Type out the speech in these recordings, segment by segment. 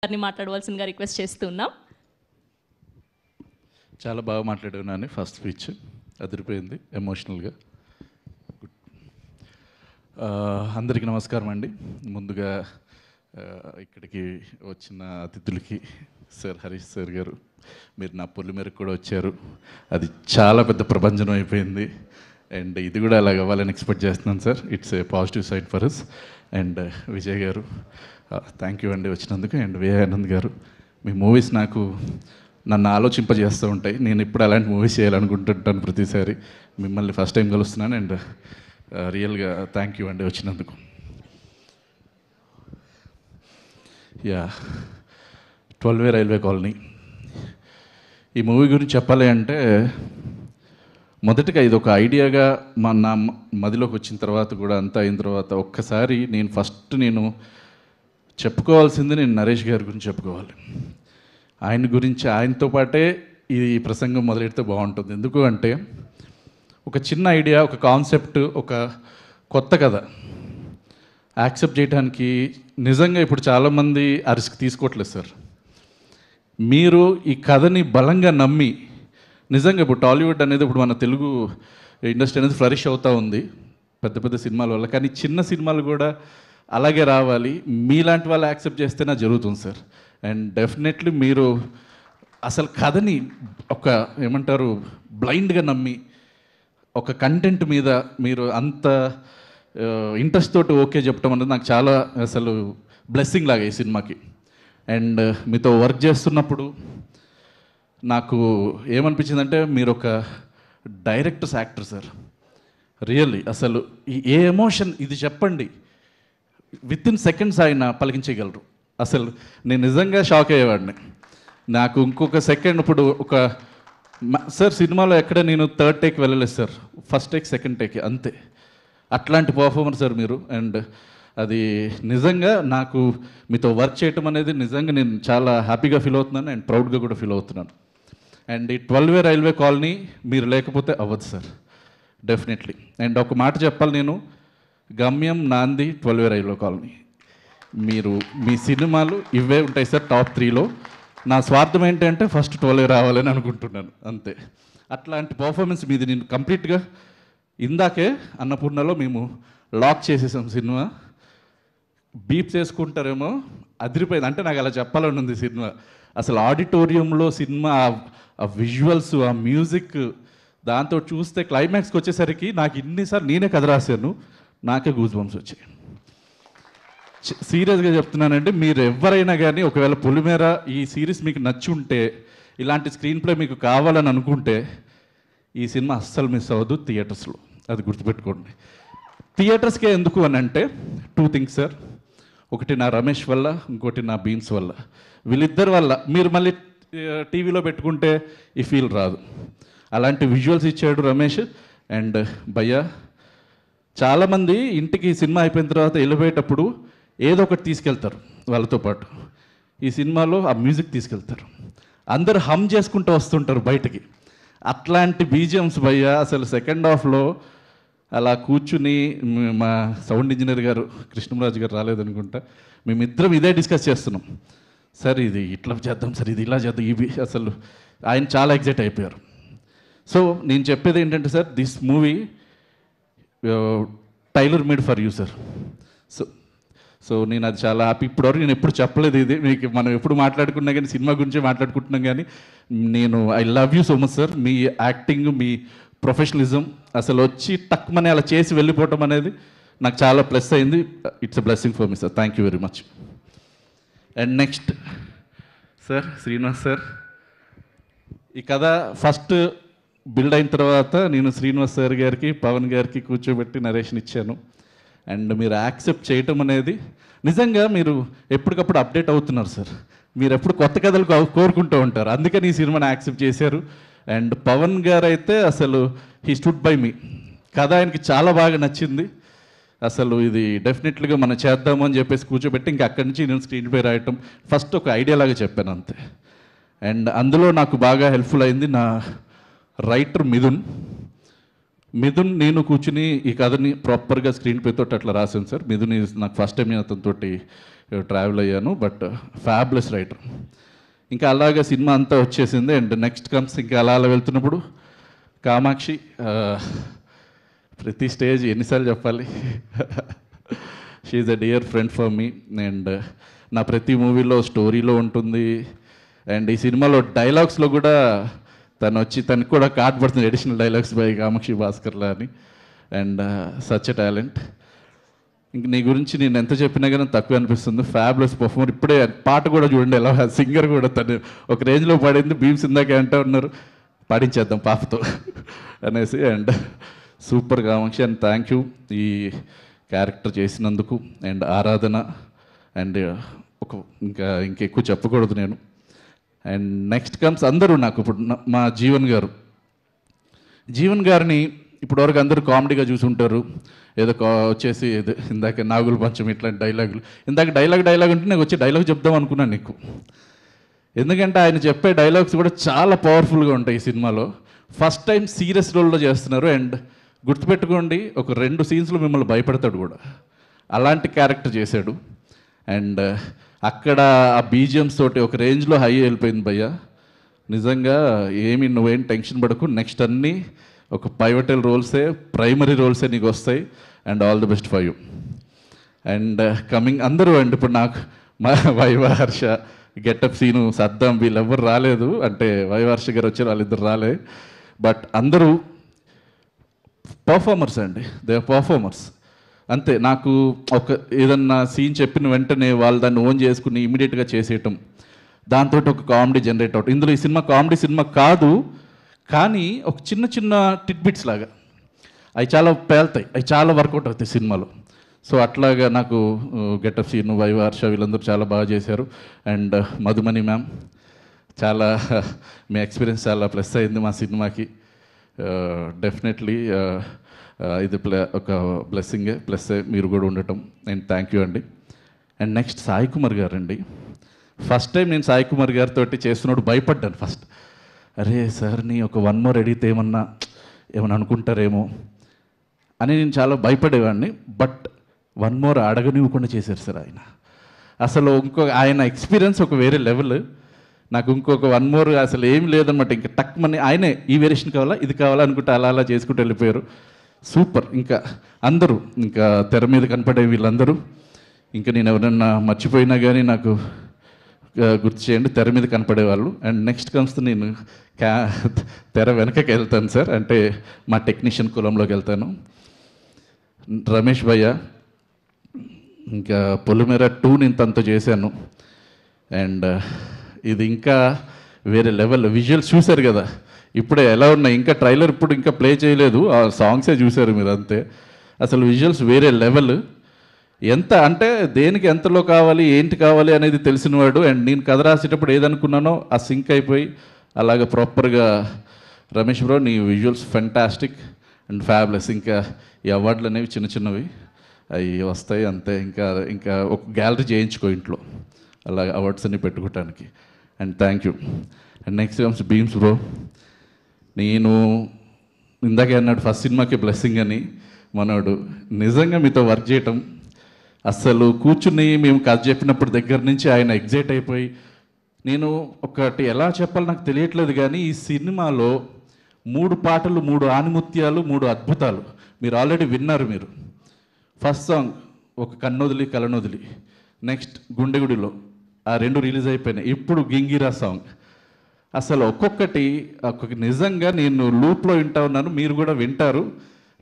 గారిని మాట్లాడవలసిందిగా రిక్వెస్ట్ చేస్తున్నాం. చాలా బాగా మాట్లాడాను. ఫస్ట్ స్పీచ్ అదిరిపోయింది ఎమోషనల్గా. అందరికీ నమస్కారం అండి. ముందుగా ఇక్కడికి వచ్చిన అతిథులకి సార్ హరీష్ సార్ గారు, మీరు నా పొల్లి మేరకు కూడా వచ్చారు. అది చాలా పెద్ద ప్రపంచం అయిపోయింది. అండ్ ఇది కూడా అలాగ అవ్వాలని ఎక్స్పెక్ట్ చేస్తున్నాను sir. It's a positive side for us. And Vijay గారు థ్యాంక్ యూ అండి వచ్చినందుకు. అండ్ విజయానంద్ గారు, మీ మూవీస్ నన్ను ఆలోచింపజేస్తూ ఉంటాయి. నేను ఇప్పుడు అలాంటి మూవీస్ చేయాలనుకుంటుంటాను ప్రతిసారి. మిమ్మల్ని ఫస్ట్ టైం కలుస్తున్నాను. అండ్ రియల్గా థ్యాంక్ యూ అండి వచ్చినందుకు. యా 12 రైల్వే కాలనీ ఈ మూవీ గురించి చెప్పాలి అంటే, మొదటిగా ఇది ఒక ఐడియాగా నా మదిలోకి వచ్చిన తర్వాత కూడా అంతా అయిన తర్వాత ఒక్కసారి నేను చెప్పుకోవాల్సింది నేను నరేష్ గారి గురించి చెప్పుకోవాలి. ఆయన గురించి, ఆయనతో పాటే ఈ ప్రసంగం మొదలెడితే బాగుంటుంది. ఎందుకు అంటే, ఒక చిన్న ఐడియా, ఒక కాన్సెప్ట్, ఒక కొత్త కథ యాక్సెప్ట్ చేయడానికి నిజంగా ఇప్పుడు చాలామంది ఆ రిస్క్ తీసుకోవట్లేదు సార్. మీరు ఈ కథని బలంగా నమ్మి, నిజంగా ఇప్పుడు టాలీవుడ్ అనేది, ఇప్పుడు మన తెలుగు ఇండస్ట్రీ అనేది ఫ్లరిష్ అవుతూ ఉంది పెద్ద పెద్ద సినిమాల వల్ల. కానీ చిన్న సినిమాలు కూడా అలాగే రావాలి. మీలాంటి వాళ్ళు యాక్సెప్ట్ చేస్తేనే జరుగుతుంది సార్. అండ్ డెఫినెట్లీ మీరు అసలు కథని ఒక ఏమంటారు బ్లైండ్గా నమ్మి, ఒక కంటెంట్ మీద మీరు అంత ఇంట్రెస్ట్ తోటి ఓకే చెప్పడం అనేది నాకు చాలా అసలు బ్లెస్సింగ్ లాగా ఈ సినిమాకి. అండ్ మీతో వర్క్ చేస్తున్నప్పుడు నాకు ఏమనిపించిందంటే, మీరు ఒక డైరెక్టర్స్ యాక్టర్ సార్. రియల్లీ అసలు ఏ ఎమోషన్ ఇది చెప్పండి, విత్ ఇన్ సెకండ్స్ ఆయన పలికించగలరు. అసలు నేను నిజంగా షాక్ అయ్యేవాడిని. నాకు ఇంకొక సెకండ్ ఇప్పుడు సార్ సినిమాలో ఎక్కడ నేను థర్డ్ టేక్ వెళ్ళలేదు sir. First take, second take అంతే. అట్లాంటి పర్ఫార్మర్ సార్ మీరు. అండ్ అది నిజంగా నాకు మీతో వర్క్ చేయటం అనేది నిజంగా నేను చాలా హ్యాపీగా ఫీల్ అవుతున్నాను. అండ్ ప్రౌడ్గా కూడా ఫీల్ అవుతున్నాను. అండ్ ఈ 12 రైల్వే కాలనీ మీరు లేకపోతే అవ్వదు సార్, డెఫినెట్లీ. అండ్ ఒక మాట చెప్పాలి, నేను గమ్యం నాంది 12 రైల్వే కాలనీ. మీ సినిమాలు ఇవే ఉంటాయి సార్ టాప్ 3లో. నా స్వార్థం ఏంటంటే ఫస్ట్ 12 రావాలని అనుకుంటున్నాను అంతే. అట్లాంటి పర్ఫార్మెన్స్ మీది. నేను కంప్లీట్గా ఇందాకే అన్నపూర్ణలో మేము లాక్ చేసేసాం సినిమా. బీప్ చేసుకుంటారేమో, అదిరిపోయింది. అంటే నాకు అలా చెప్పాలని ఉంది సినిమా. అసలు ఆడిటోరియంలో సినిమా, ఆ విజువల్స్, ఆ మ్యూజిక్, దాంతో చూస్తే క్లైమాక్స్కి వచ్చేసరికి నాకు ఇన్నిసార్లు నేనే కథ రాశాను, నాకే గూస్ బంప్స్ వచ్చాయి. సీరియస్గా చెప్తున్నానంటే, మీరు ఎవరైనా కానీ ఒకవేళ పొలిమేర ఈ సిరీస్ మీకు నచ్చి ఉంటే, ఇలాంటి స్క్రీన్ ప్లే మీకు కావాలని అనుకుంటే, ఈ సినిమా అస్సలు మిస్ అవ్వదు థియేటర్స్లో. అది గుర్తుపెట్టుకోండి. థియేటర్స్కే ఎందుకు అని అంటే 2 థింగ్స్ సార్. ఒకటి నా రమేష్ వల్ల, ఇంకోటి నా బీమ్స్ వల్ల. వీళ్ళిద్దరి వల్ల మీరు మళ్ళీ టీవీలో పెట్టుకుంటే ఈ ఫీల్ రాదు. అలాంటి విజువల్స్ ఇచ్చాడు రమేష్. అండ్ భయ్యా, చాలామంది ఇంటికి సినిమా అయిపోయిన తర్వాత వెళ్ళిపోయేటప్పుడు ఏదో ఒకటి తీసుకెళ్తారు వాళ్ళతో పాటు. ఈ సినిమాలో ఆ మ్యూజిక్ తీసుకెళ్తారు. అందరూ హమ్ చేసుకుంటూ వస్తుంటారు బయటికి. అట్లాంటి బీజిఎమ్స్ భయ్యా. అసలు సెకండ్ హాఫ్లో అలా కూర్చుని, మా సౌండ్ ఇంజనీర్ గారు కృష్ణరాజు గారు రాలేదనుకుంటా, మేమిద్దరం ఇదే డిస్కస్ చేస్తున్నాం. సార్ ఇది ఇట్లా చేద్దాం సార్, ఇది ఇలా చేద్దాం, ఇవి అసలు ఆయన చాలా ఎగ్జైట్ అయిపోయారు. సో నేను చెప్పేది ఏంటంటే sir, this movie tailor made for you sir. So నేను అది చాలా హ్యాపీ. ఇప్పటివరకు నేను ఎప్పుడు చెప్పలేదు ఇది మీకు. మనం ఎప్పుడు మాట్లాడుకున్నా కానీ సినిమా గురించి మాట్లాడుకుంటున్నాం. కానీ I love you so much sir. Me acting, me professionalism, అసలు వచ్చి టక్మని అలా చేసి వెళ్ళిపోవటం అనేది నాకు చాలా ప్లస్ అయింది. It's a blessing for me sir. Thank you very much. And next sir, Srinivas sir, ఈ కథ ఫస్ట్ బిల్డ్ అయిన తర్వాత నేను శ్రీనివాస్ సార్ గారికి, పవన్ గారికి కూర్చోబెట్టి నరేషన్ ఇచ్చాను. అండ్ మీరు యాక్సెప్ట్ చేయటం అనేది, నిజంగా మీరు ఎప్పటికప్పుడు అప్డేట్ అవుతున్నారు సార్. మీరు ఎప్పుడు కొత్త కథలు కోరుకుంటూ ఉంటారు. అందుకని ఈ సినిమాని యాక్సెప్ట్ చేశారు. అండ్ పవన్ గారు అయితే అసలు హీ స్టూడ్ బై మీ. కథ ఆయనకి చాలా బాగా నచ్చింది. అసలు ఇది డెఫినెట్లీగా మనం చేద్దాము అని చెప్పేసి కూర్చోబెట్టి, ఇంకా అక్కడి నుంచి నేను స్క్రీన్ పే రాయటం ఫస్ట్ ఒక ఐడియా లాగా చెప్పాను అంతే. అండ్ అందులో నాకు బాగా హెల్ప్ఫుల్ అయింది నా రైటర్ మిథున్. నేను కూర్చుని ఈ కథని ప్రాపర్గా స్క్రీన్ పే తోటి అట్లా రాశాను సార్. మిథున్ నాకు ఫస్ట్ టైం నేను అతనితోటి ట్రావెల్ అయ్యాను. But fables writer. ఇంకా అలాగే సినిమా అంతా వచ్చేసింది. అండ్ నెక్స్ట్ కమ్స్ ఇంకా అలా అలా వెళ్తున్నప్పుడు కామాక్షి, ప్రతి స్టేజ్ ఎన్నిసార్లు చెప్పాలి, she's a dear friend for me. And నా ప్రతి మూవీలో స్టోరీలో ఉంటుంది. అండ్ ఈ సినిమాలో డైలాగ్స్లో కూడా తను వచ్చి తనకు కూడా కార్డ్ పడుతుంది, additional dialogues by Kamakshi Bhaskarla అని. And such a talent. ఇంక నీ గురించి నేను ఎంత చెప్పినా కానీ తక్కువ అనిపిస్తుంది. Fabulous performer. ఇప్పుడే పాట కూడా చూడండి ఎలా, సింగర్ కూడా తను ఒక రేంజ్లో పాడింది. భీమ్స్ ఇందాకే అంటూ ఉన్నారు పాడించేద్దాం పాపతో అనేసి. And super Kamakshi. And thank you ఈ క్యారెక్టర్ చేసినందుకు. అండ్ ఆరాధన. అండ్ ఇంకెక్కువ చెప్పకూడదు నేను. అండ్ నెక్స్ట్ కమ్స్ అందరూ నాకు ఇప్పుడు మా జీవన్ గారిని ఇప్పటివరకు అందరూ కామెడీగా చూసి ఉంటారు. ఏదో వచ్చేసి ఏదో ఇందాక నాగుల పంచం ఇట్లాంటి డైలాగులు. ఇందాక డైలాగ్ అంటే నాకు వచ్చి డైలాగ్ చెప్దాం అనుకున్నాను నీకు. ఎందుకంటే ఆయన చెప్పే డైలాగ్స్ కూడా చాలా పవర్ఫుల్గా ఉంటాయి ఈ సినిమాలో. ఫస్ట్ టైం సీరియస్ రోల్లో చేస్తున్నారు. అండ్ గుర్తుపెట్టుకోండి, ఒక 2 సీన్స్లో మిమ్మల్ని భయపెడతాడు కూడా. అలాంటి క్యారెక్టర్ చేశాడు. అండ్ అక్కడ ఆ బీజిఎమ్స్ తోటి ఒక రేంజ్లో హై వెళ్ళిపోయింది భయ్య. నిజంగా నువ్వేం టెన్షన్ పడకు. నెక్స్ట్ అన్నీ ఒక పైవటల్ రోల్సే, ప్రైమరీ రోల్సే నీకు వస్తాయి. And all the best for you. And coming అందరూ అండి ఇప్పుడు నాకు మా వైవహర్ష, గెటప్ సీను, సద్దాం వీళ్ళెవ్వరు రాలేదు. అంటే వైవహర్ష గారు వచ్చారు, వాళ్ళిద్దరు రాలే. బట్ అందరూ పర్ఫార్మర్స్ అండి, దే ఆర్ పర్ఫార్మర్స్ అంతే. నాకు ఒక ఏదన్నా సీన్ చెప్పిన వెంటనే వాళ్ళు దాన్ని ఓన్ చేసుకుని ఇమీడియట్గా చేసేయటం, దాంతో ఒక కామెడీ జనరేట్ అవటం. ఇందులో ఈ సినిమా కామెడీ సినిమా కాదు, కానీ ఒక చిన్న చిన్న టిట్బిట్స్ లాగా అవి చాలా పేలుతాయి, అవి చాలా వర్కౌట్ అవుతాయి సినిమాలో. సో అట్లాగా నాకు గెటప్ సీను, వైవహర్ష వీళ్ళందరూ చాలా బాగా చేశారు. అండ్ మధుమణి మ్యామ్, చాలా మీ ఎక్స్పీరియన్స్ చాలా ప్లస్ అయింది మా సినిమాకి. డెఫినెట్లీ ఇది ఒక బ్లెస్సింగే, ప్లస్ మీరు కూడా ఉండటం. అండ్ థ్యాంక్ యూ అండి. అండ్ నెక్స్ట్ సాయి కుమార్ గారు అండి. ఫస్ట్ టైం నేను సాయి కుమార్ గారితో చేస్తున్నప్పుడు భయపడ్డాను ఫస్ట్. అరే సార్ని ఒక 1 more అడిగితే ఏమన్నా అనుకుంటారేమో అని నేను చాలా భయపడేవాడిని. బట్ 1 more అడగనివ్వకుండా చేశారు సార్ ఆయన. అసలు ఆయన ఎక్స్పీరియన్స్ ఒక వేరే లెవెల్. నాకు ఇంకొక 1 more అసలు ఏం లేదనమాట. ఇంకా టక్మని ఆయనే ఈ వేరియేషన్ కావాలా, ఇది కావాలా అనుకుంటే అలా చేసుకుంటూ వెళ్ళిపోయారు. సూపర్. ఇంకా అందరూ ఇంకా తెర మీద కనపడే వీళ్ళందరూ, ఇంకా నేను ఎవరన్నా మర్చిపోయినా కానీ నాకు గుర్తు చేయండి, తెర మీద కనపడేవాళ్ళు. అండ్ నెక్స్ట్ కమ్స్ నేను తెర వెనకకి వెళ్తాను సార్, అంటే మా టెక్నీషియన్ కులంలోకి వెళ్తాను. రమేష్ భయ్య, ఇంకా పొలిమేర 2 నేను తనతో చేశాను. అండ్ ఇది ఇంకా వేరే లెవెల్. విజువల్స్ చూశారు కదా ఇప్పుడే ఎలా ఉన్నాయి, ఇంకా ట్రైలర్ ఇప్పుడు ఇంకా ప్లే చేయలేదు, ఆ సాంగ్సే చూశారు మీరు అంతే. అసలు విజువల్స్ వేరే లెవెల్. ఎంత అంటే దేనికి ఎంతలో కావాలి ఏంటి కావాలి అనేది తెలిసినవాడు. అండ్ నేను కథ రాసేటప్పుడు ఏదనుకున్నానో ఆ సింక్ అయిపోయి అలాగ ప్రాపర్గా. రమేష్ బ్రో, నీ విజువల్స్ ఫెంటాస్టిక్ అండ్ ఫ్యాబ్లెస్. ఇంకా ఈ అవార్డులు అనేవి చిన్నవి అవి వస్తాయి అంతే. ఇంకా ఒక గ్యాలరీ చేయించుకో ఇంట్లో అలా అవార్డ్స్ అన్ని పెట్టుకోవటానికి. And thank you. And next comes Bheems bro. నేను ఇందాకే అన్నాడు ఫస్ట్ సినిమాకి బ్లెస్సింగ్ అని. మనోడు నిజంగా మీతో వర్క్ చేయటం, అస్సలు కూర్చుని మేము కథ చెప్పినప్పుడు దగ్గర నుంచి ఆయన ఎగ్జైట్ అయిపోయి, నేను ఒకటి ఎలా చెప్పాలో నాకు తెలియట్లేదు కానీ ఈ సినిమాలో 3 పాటలు, 3 ఆనిముత్యాలు, 3 అద్భుతాలు మీరు ఆల్రెడీ విన్నారు. మీరు ఫస్ట్ సాంగ్ ఒక కన్నొదిలి కలనొదిలి, నెక్స్ట్ గుండెగుడిలో, ఆ 2 రిలీజ్ అయిపోయినాయి. ఇప్పుడు గింగిరా సాంగ్. అసలు ఒక్కొక్కటి నిజంగా నేను లూప్లో వింటా ఉన్నాను, మీరు కూడా వింటారు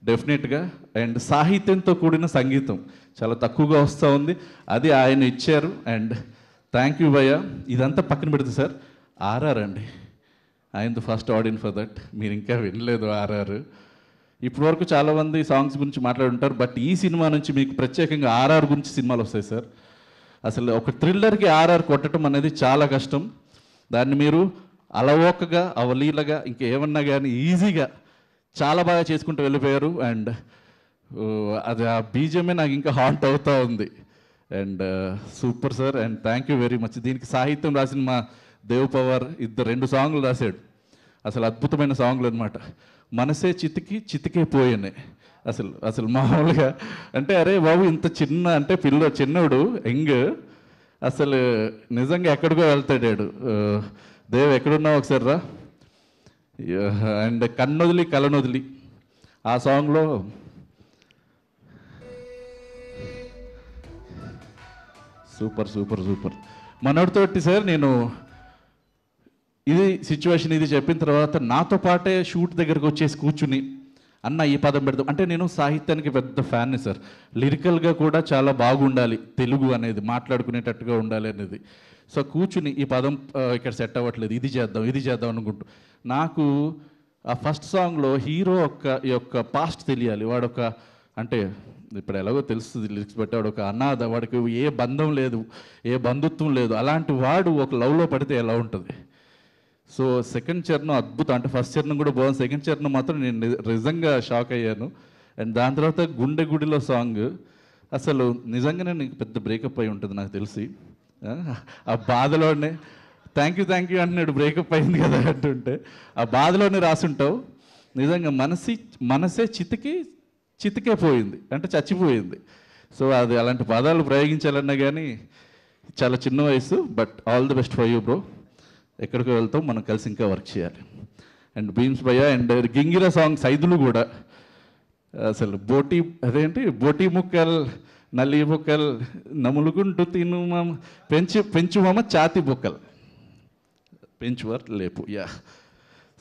డెఫినెట్గా. అండ్ సాహిత్యంతో కూడిన సంగీతం చాలా తక్కువగా వస్తూ ఉంది, అది ఆయన ఇచ్చారు. అండ్ థ్యాంక్ యూ భయ్య. ఇదంతా పక్కన పెడితే సార్ ఆర్ఆర్ అండి, ఆయనతో ఫస్ట్ ఆడియన్ ఫర్ దట్. మీరు ఇంకా వినలేదు ఆర్ఆర్. ఇప్పటి వరకు చాలామంది సాంగ్స్ గురించి మాట్లాడుంటారు, బట్ ఈ సినిమా నుంచి మీకు ప్రత్యేకంగా ఆర్ఆర్ గురించి సినిమాలు వస్తాయి సార్. అసలు ఒక థ్రిల్లర్కి ఆర్ఆర్ కొట్టడం అనేది చాలా కష్టం. దాన్ని మీరు అలవోకగా, అవలీలగా, ఇంకేమన్నా కానీ ఈజీగా చాలా బాగా చేసుకుంటూ వెళ్ళిపోయారు. అండ్ అది ఆ బీజమే నాకు ఇంకా హాంట్ అవుతూ ఉంది. And super sir. And thank you very much. దీనికి సాహిత్యం రాసిన మా దేవ్ పవర్ 2 సాంగ్లు రాశాడు. అసలు అద్భుతమైన సాంగ్లు అనమాట. మనసే చితికే పోయేనే. అసలు మామూలుగా అంటే అరే బాబు ఇంత చిన్న అంటే చిన్నోడు యంగ్, అసలు నిజంగా ఎక్కడికో వెళ్తాడాడు. దేవ్ ఎక్కడున్నావు ఒకసారి రా. అండ్ కన్నొదిలి కలనొదిలి ఆ సాంగ్లో సూపర్ సూపర్ సూపర్. మనోడితోటి సార్ నేను ఇది సిచ్యువేషన్ ఇది చెప్పిన తర్వాత నాతో పాటే షూట్ దగ్గరకు వచ్చేసి కూర్చుని అన్న ఈ పదం పెడతాం అంటే, నేను సాహిత్యానికి పెద్ద ఫ్యాన్ని సార్. లిరికల్గా కూడా చాలా బాగుండాలి తెలుగు అనేది, మాట్లాడుకునేటట్టుగా ఉండాలి అనేది. సో కూర్చుని ఈ పదం ఇక్కడ సెట్ అవ్వట్లేదు, ఇది చేద్దాం అనుకుంటూ, నాకు ఆ ఫస్ట్ సాంగ్లో హీరో యొక్క పాస్ట్ తెలియాలి. వాడొక అంటే ఇప్పుడు ఎలాగో తెలుస్తుంది లిరిక్స్ బట్టి, వాడు ఒక అనాథ, వాడికి ఏ బంధం లేదు, ఏ బంధుత్వం లేదు. అలాంటి వాడు ఒక లవ్లో పడితే ఎలా ఉంటుంది. సో సెకండ్ చరణం అద్భుతం. అంటే ఫస్ట్ చరణం కూడా బాగుంది, సెకండ్ చరణం మాత్రం నేను నిజంగా షాక్ అయ్యాను. అండ్ దాని తర్వాత గుండె గుడిలో సాంగ్ అసలు నిజంగానే నీకు పెద్ద బ్రేకప్ అయి ఉంటుంది నాకు తెలిసి. ఆ బాధలోనే థ్యాంక్ యూ అంటున్నాడు, బ్రేకప్ అయింది కదా అంటుంటే ఆ బాధలోనే రాసుంటావు. నిజంగా మనసే చితికే పోయింది, అంటే చచ్చిపోయింది. సో అది అలాంటి పదాలు ప్రయోగించాలన్నా కానీ చాలా చిన్న వయసు. But all the best for you bro. ఎక్కడికి వెళ్తాం, మనం కలిసి ఇంకా వర్క్ చేయాలి. అండ్ బీమ్స్ భయ్య అండ్ గింగిర సాంగ్ సైదులు కూడా అసలు బోటి ముక్కల్ నల్లి బొక్కల్ నములుకుంటూ తిను మమ పెంచు మమ ఛాతి బొక్కల్ పెంచువర్ లేపు.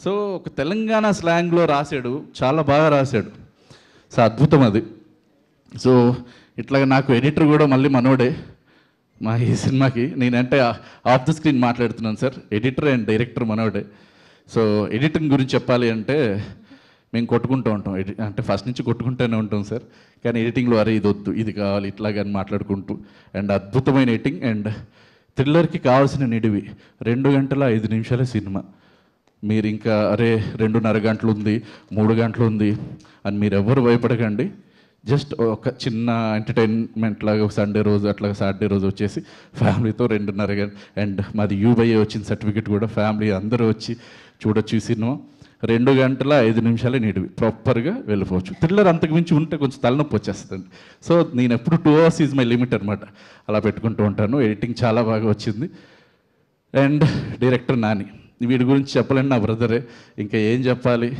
సో ఒక తెలంగాణ స్లాంగ్లో రాశాడు, చాలా బాగా రాశాడు. సో అద్భుతం అది. సో ఇట్లాగ నాకు ఎడిటర్ కూడా మళ్ళీ మనోడే మా ఈ సినిమాకి. నేనంటే ఆఫ్ ద స్క్రీన్ మాట్లాడుతున్నాను సార్, ఎడిటర్ అండ్ డైరెక్టర్ మనోడే. సో ఎడిటింగ్ గురించి చెప్పాలి అంటే మేము కొట్టుకుంటూ ఉంటాం, అంటే ఫస్ట్ నుంచి కొట్టుకుంటూనే ఉంటాం సార్. కానీ ఎడిటింగ్లో అరే ఇది వద్దు, ఇది కావాలి, ఇట్లాగని మాట్లాడుకుంటూ. అండ్ అద్భుతమైన ఎడిటింగ్. అండ్ థ్రిల్లర్కి కావాల్సిన నిడివి 2 గంటల 5 నిమిషాల సినిమా. మీరు ఇంకా అరే 2.5 గంటలు ఉంది, 3 గంటలు ఉంది అని మీరు ఎవరు భయపడకండి. జస్ట్ ఒక చిన్న ఎంటర్టైన్మెంట్ లాగా ఒక సండే రోజు అట్లా సాటర్డే రోజు వచ్చేసి ఫ్యామిలీతో 2.5 గంటలు. అండ్ మాది యూబైఏ వచ్చిన సర్టిఫికెట్ కూడా, ఫ్యామిలీ అందరూ వచ్చి చూడొచ్చు ఈ సినిమా. 2 గంటల 5 నిమిషాలే నిడివి, ప్రాపర్గా వెళ్ళిపోవచ్చు. థ్రిల్లర్ అంతకు మించి ఉంటే కొంచెం తలనొప్పి వచ్చేస్తుంది. సో నేను ఎప్పుడు 2 hours ఈజ్ మై లిమిట్ అనమాట, అలా పెట్టుకుంటూ ఉంటాను. ఎడిటింగ్ చాలా బాగా వచ్చింది. అండ్ డైరెక్టర్ నాని, వీడి గురించి చెప్పాలండి నా బ్రదరే, ఇంకా ఏం చెప్పాలి.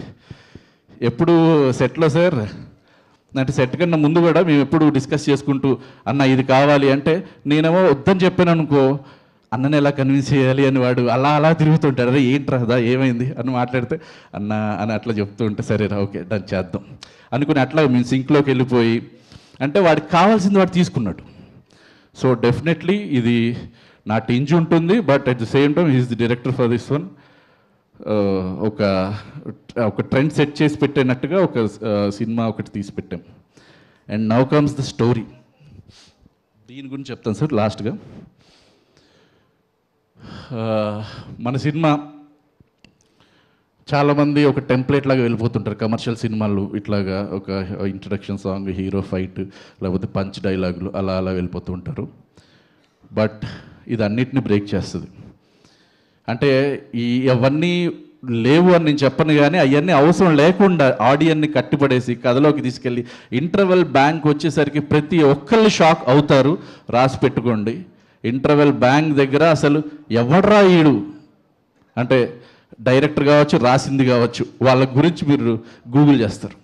ఎప్పుడు సెట్లో సార్ అంటే సెట్ కన్నా ముందు కూడా మేము ఎప్పుడు డిస్కస్ చేసుకుంటూ అన్న ఇది కావాలి అంటే నేనేమో వద్దని చెప్పాను అనుకో, అన్నని ఎలా కన్విన్స్ చేయాలి అని వాడు అలా తిరుగుతుంటాడు. అరే ఏంట్రా ఏమైంది అని మాట్లాడితే అన్న అని అట్లా చెప్తూ ఉంటే సరేరా ఓకే డన్ చేద్దాం అనుకుని అట్లా మేము సింక్లోకి వెళ్ళిపోయి, అంటే వాడికి కావాల్సింది వాడు తీసుకున్నాడు. సో డెఫినెట్లీ ఇది నా టింజ్ ఉంటుంది, but at the same time is the director for this one. ఒక ట్రెండ్ సెట్ చేసి పెట్టినట్టుగా ఒక సినిమా ఒకటి తీసి పెట్టాం. And now comes the story. దీని గురించి చెప్తాను సార్ లాస్ట్గా. మన సినిమా చాలామంది ఒక టెంప్లెట్ లాగా వెళ్ళిపోతుంటారు కమర్షియల్ సినిమాలు, ఇట్లాగా ఒక ఇంట్రడక్షన్ సాంగ్, హీరో ఫైట్, లేకపోతే పంచ్ డైలాగులు అలా వెళ్ళిపోతూ ఉంటారు. బట్ ఇది అన్నిటిని బ్రేక్ చేస్తుంది. అంటే అవన్నీ లేవు అని నేను చెప్పను, కానీ అవన్నీ అవసరం లేకుండా ఆడియన్ని కట్టిపడేసి కథలోకి తీసుకెళ్ళి ఇంటర్వెల్ బ్యాంక్ వచ్చేసరికి ప్రతి ఒక్కళ్ళు షాక్ అవుతారు. రాసి పెట్టుకోండి, ఇంటర్వెల్ బ్యాంక్ దగ్గర అసలు ఎవడ్రా ఈడు అంటే డైరెక్టర్ కావచ్చు, రాసింది కావచ్చు, వాళ్ళ గురించి మీరు గూగుల్ చేస్తారు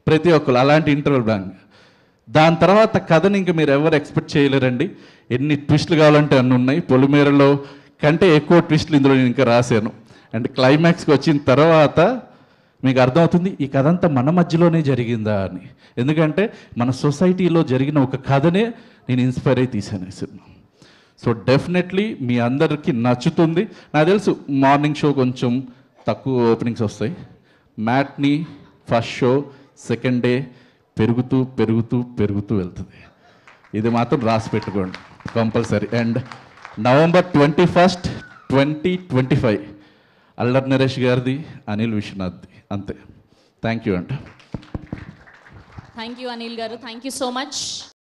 ప్రతి ఒక్కరు. అలాంటి ఇంటర్వెల్ బ్యాంక్. దాని తర్వాత కథని ఇంకా మీరు ఎవరు ఎక్స్పెక్ట్ చేయలేరండి. ఎన్ని ట్విస్టులు కావాలంటే అన్నీ ఉన్నాయి. పొలిమేరలో కంటే ఎక్కువ ట్విస్టులు ఇందులో నేను ఇంకా రాశాను. అండ్ క్లైమాక్స్కి వచ్చిన తర్వాత మీకు అర్థమవుతుంది ఈ కథ అంతా మన మధ్యలోనే జరిగిందా అని. ఎందుకంటే మన సొసైటీలో జరిగిన ఒక కథనే నేను ఇన్స్పైర్ అయి తీశాను ఈ సినిమా. సో డెఫినెట్లీ మీ అందరికీ నచ్చుతుంది. నాకు తెలుసు మార్నింగ్ షో కొంచెం తక్కువ ఓపెనింగ్స్ వస్తాయి, matinee first show second day పెరుగుతూ వెళ్తుంది. ఇది మాత్రం రాసి పెట్టుకోండి compulsory. And November 21st, 2025 Allari Naresh గారిది, అనిల్ విశ్వనాథ్ది, అంతే. థ్యాంక్ యూ అండి. థ్యాంక్ యూ అనిల్ గారు, థ్యాంక్ యూ సో మచ్.